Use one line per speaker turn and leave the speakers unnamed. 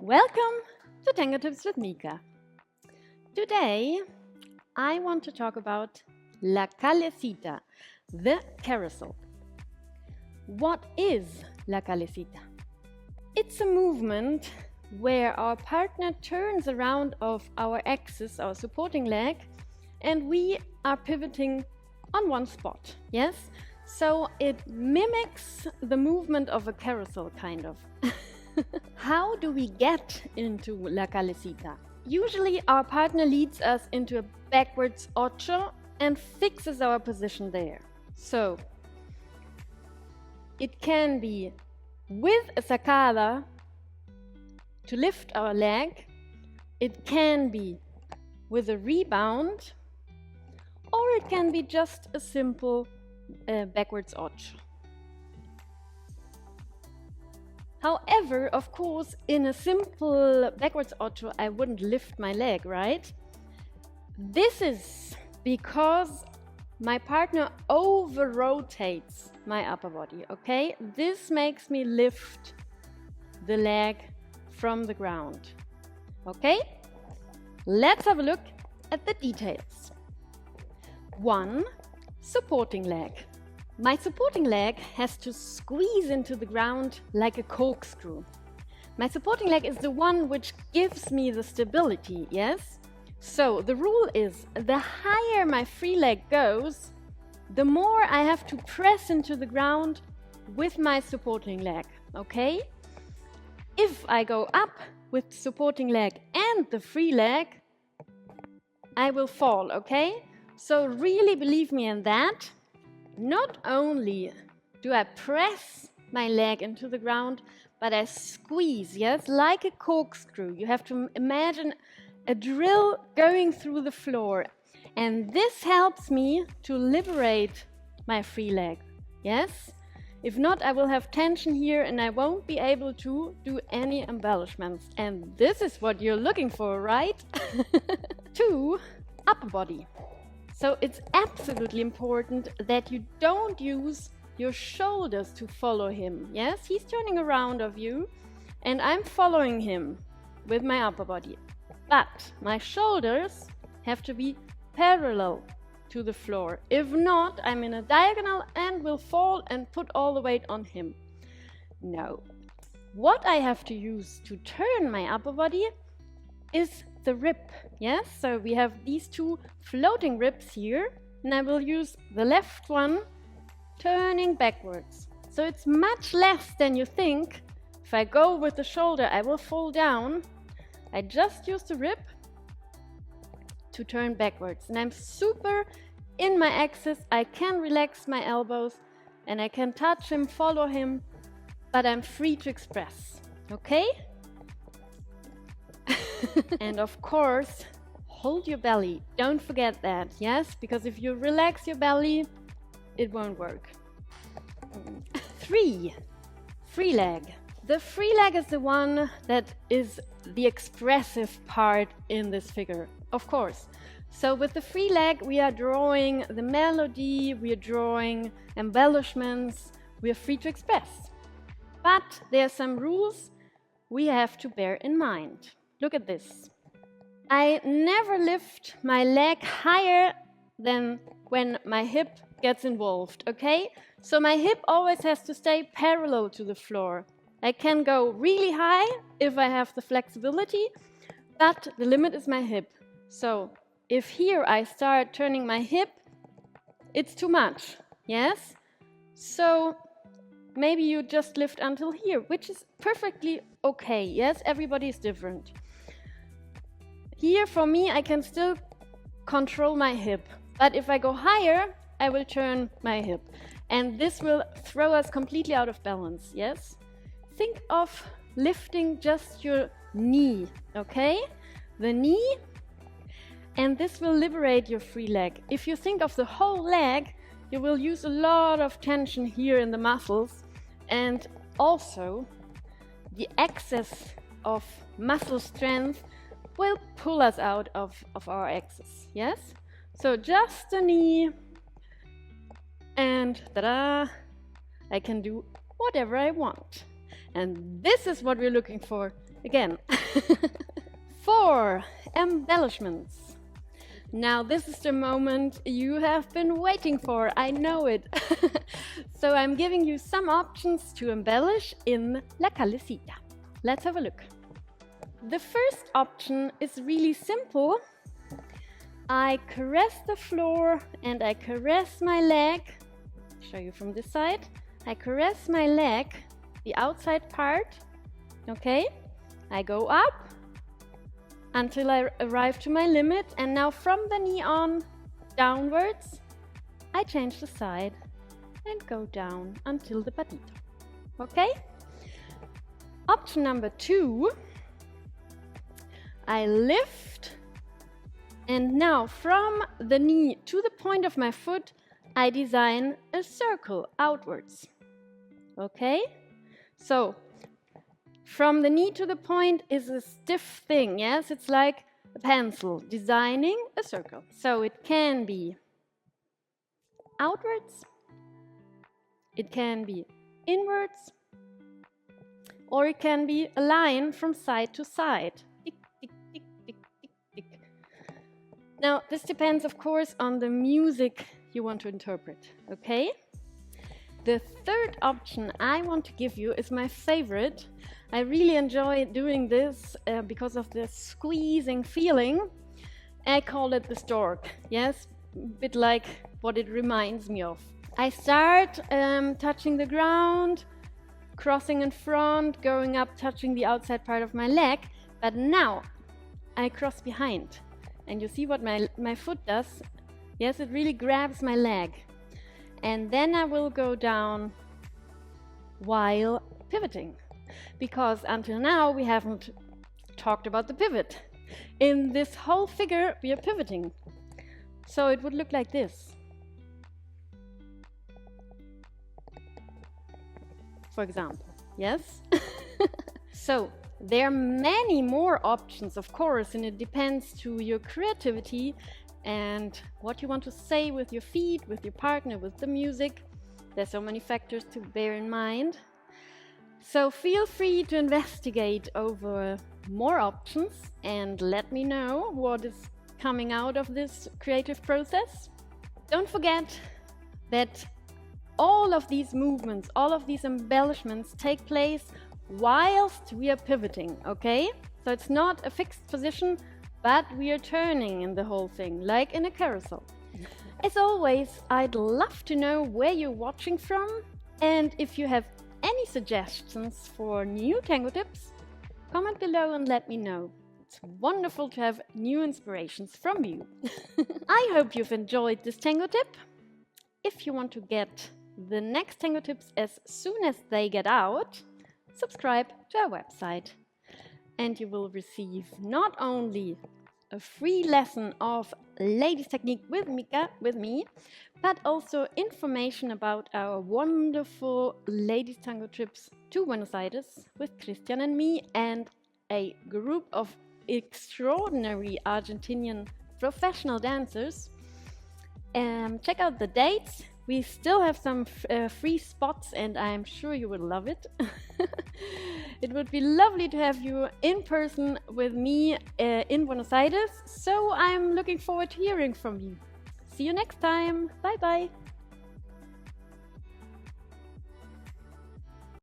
Welcome to Tango Tips with Mika. Today I want to talk about la Calesita, the carousel. What is la Calesita? It's a movement where our partner turns around of our axis, our supporting leg, and we are pivoting on one spot, yes? So it mimics the movement of a carousel, kind of. How do we get into la Calesita? Usually our partner leads us into a backwards ocho and fixes our position there. So it can be with a sacada to lift our leg, it can be with a rebound, or it can be just a simple backwards ocho. However, of course, in a simple backwards ocho, I wouldn't lift my leg, right? This is because my partner over-rotates my upper body, okay? This makes me lift the leg from the ground, okay? Let's have a look at the details. 1. Supporting leg. My supporting leg has to squeeze into the ground like a corkscrew. My supporting leg is the one which gives me the stability, yes? So the rule is, the higher my free leg goes, the more I have to press into the ground with my supporting leg, okay? If I go up with the supporting leg and the free leg, I will fall, okay? So really believe me in that. Not only do I press my leg into the ground, but I squeeze, yes, like a corkscrew. You have to imagine a drill going through the floor. And this helps me to liberate my free leg, yes? If not, I will have tension here and I won't be able to do any embellishments. And this is what you're looking for, right? 2. Upper body. So it's absolutely important that you don't use your shoulders to follow him. Yes, he's turning around of you and I'm following him with my upper body. But my shoulders have to be parallel to the floor. If not, I'm in a diagonal and will fall and put all the weight on him. No. What I have to use to turn my upper body is the rib, yes? So we have these two floating ribs here, and I will use the left one turning backwards. So it's much less than you think. If I go with the shoulder, I will fall down. I just use the rib to turn backwards, and I'm super in my axis. I can relax my elbows, and I can touch him, follow him, but I'm free to express, okay? And of course, hold your belly. Don't forget that, yes? Because if you relax your belly, it won't work. 3. Free leg. The free leg is the one that is the expressive part in this figure, of course. So with the free leg, we are drawing the melody, we are drawing embellishments, we are free to express. But there are some rules we have to bear in mind. Look at this. I never lift my leg higher than when my hip gets involved, okay? So my hip always has to stay parallel to the floor. I can go really high if I have the flexibility, but the limit is my hip. So if here I start turning my hip, it's too much, yes? So maybe you just lift until here, which is perfectly okay, yes? Everybody is different. Here, for me, I can still control my hip. But if I go higher, I will turn my hip. And this will throw us completely out of balance, yes? Think of lifting just your knee, okay? The knee, and this will liberate your free leg. If you think of the whole leg, you will use a lot of tension here in the muscles. And also, the excess of muscle strength will pull us out of our axis, yes? So just the knee, and ta-da, I can do whatever I want. And this is what we're looking for again. 4 embellishments. Now this is the moment you have been waiting for, I know it. So I'm giving you some options to embellish in La Calesita. Let's have a look. The first option is really simple. I caress the floor and I caress my leg. Show you from this side. I caress my leg, the outside part. Okay, I go up until I arrive to my limit, and now from the knee on downwards, I change the side and go down until the patito. Okay? Option number 2, I lift, and now from the knee to the point of my foot, I design a circle outwards. Okay? So, from the knee to the point is a stiff thing, yes? It's like a pencil designing a circle. So it can be outwards, it can be inwards, or it can be a line from side to side. Tick, tick, tick, tick, tick, tick. Now, this depends, of course, on the music you want to interpret, okay? The third option I want to give you is my favorite. I really enjoy doing this because of the squeezing feeling. I call it the stork, yes, a bit like what it reminds me of. I start touching the ground, crossing in front, going up, touching the outside part of my leg, but now I cross behind. And you see what my foot does? Yes, it really grabs my leg. And then I will go down while pivoting. Because until now we haven't talked about the pivot. In this whole figure we are pivoting. So it would look like this. For example, yes? So there are many more options, of course, and it depends to your creativity and what you want to say with your feet, with your partner, with the music. There's so many factors to bear in mind. So feel free to investigate over more options and let me know what is coming out of this creative process. Don't forget that all of these movements, all of these embellishments take place whilst we are pivoting, okay? So it's not a fixed position, but we are turning in the whole thing, like in a carousel. As always, I'd love to know where you're watching from, and if you have any suggestions for new tango tips, comment below and let me know. It's wonderful to have new inspirations from you. I hope you've enjoyed this tango tip. If you want to get the next tango tips as soon as they get out, subscribe to our website. And you will receive not only a free lesson of ladies technique with me, but also information about our wonderful ladies tango trips to Buenos Aires with Cristian and me and a group of extraordinary Argentinian professional dancers. Check out the dates. We still have some free spots and I'm sure you will love it. It would be lovely to have you in person with me in Buenos Aires, so I'm looking forward to hearing from you. See you next time. Bye bye.